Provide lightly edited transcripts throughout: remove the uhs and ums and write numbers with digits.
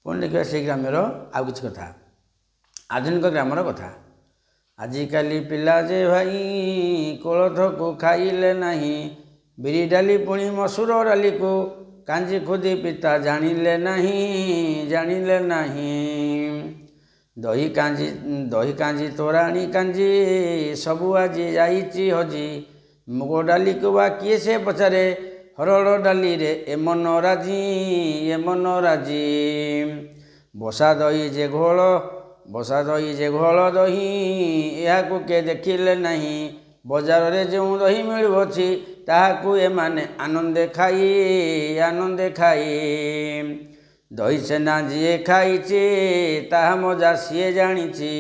पुणी देखिए से ग्राम्यर आउ कि कथा आधुनिक ग्रामर कथा आजिकाली पिला जे भाई कोलथ को खाइले नहीं बिरी डाली पुणी मसूर डाली को कांजी खुदी पिता जानिले नहीं दही कांजी तोराणी कांजी सबू आजी जाइची हजी मुग डाली को बा किए से पचारे हरड़ डाली रे ए मन राजी बसा दही जे घोल दही यह के देखिले नहीं बजार रे जो दही मिलुछि ताहाकु एमाने आनंदे खाई दही छेना जी खाइछे ताहा मजा सीए जानिछि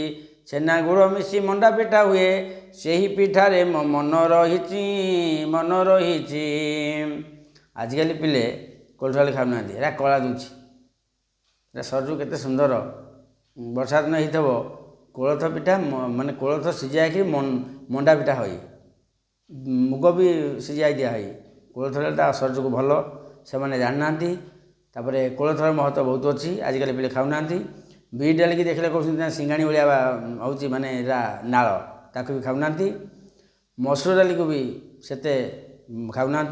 छेना गुड़ मिसी मंडा पिठा हुए सेही पिठारे मो मन रही आजिकल पिले कोल्थ डाली खाऊना एरा कला दूची एरा शरीर केते सुंदर वर्षा दिन होइथबो कोलथ पिठा माने कोलथ सिझाई मंडा पिठा होई मुग भी सिझाई दिया है कोलथ डाली शरीर को भल से मैंने जाना तापर कोलथर महत्व बहुत अच्छी आजिकल पिले खाऊना बिरी डाली की देखले कहते सिंगाणी भाया हूँ माने नाल ताकू भी खाऊना मसूर डाली को भी सेते खाऊना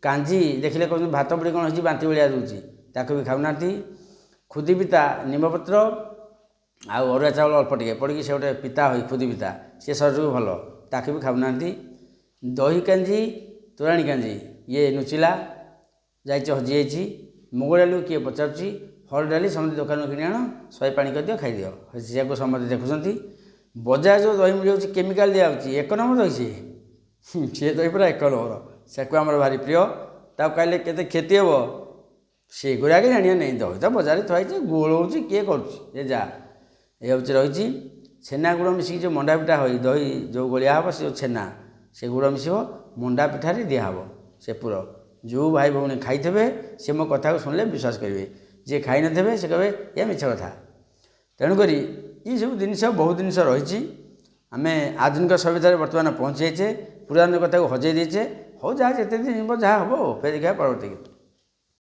कांजी देखले कहते भात पड़ी कौन हो बांती भाया दूसरी ताकू भी खाऊना खुदी पिता निमपत्र आउ अरुआ चाउल अल्प टे पड़ी से गोटे पिता हो खुदी पिता सी शरीर को भल ताकू भी खाऊना दही कांजी तोराणी कांजी ये नुचिला जाइए हजि जाइए मुग डाली किए पचारुची हरड़ डाली समस्त दुकान किणी आण 100 पानी कर दियो खाई दियो हसिया को समस्त देखुंती बजार जो दही मिल जाऊँगी केमिकाल दिया एक नंबर दही सी दही पूरा एक नंबर से आम भारी प्रिय ताको खाइले केते क्षति हे से गुड़ा के जानिया नहीं दही तो बजार थी गोलौची किए कर जा ये हूँ रही छेना गुड़ मिसिक जो मंडा पिठा हो दही जो गोलिया हम से छेना से गुड़ मिस मंडा पिठारे दिहब से पूरा जो भाई भौणी खाइथे से मो कथा को शुणिले विश्वास करेंगे जी खाई नथे से कहे ये मिछ कथा तेणुक ये सब जिनस बहुत जिनस रही आम आधुनिक सभ्यतार बर्तमान पहुँची जाइए पुरान कथा को हजे देचे हो जहाँ जिते दिन जहाँ हम फिर देखा परवर्ती।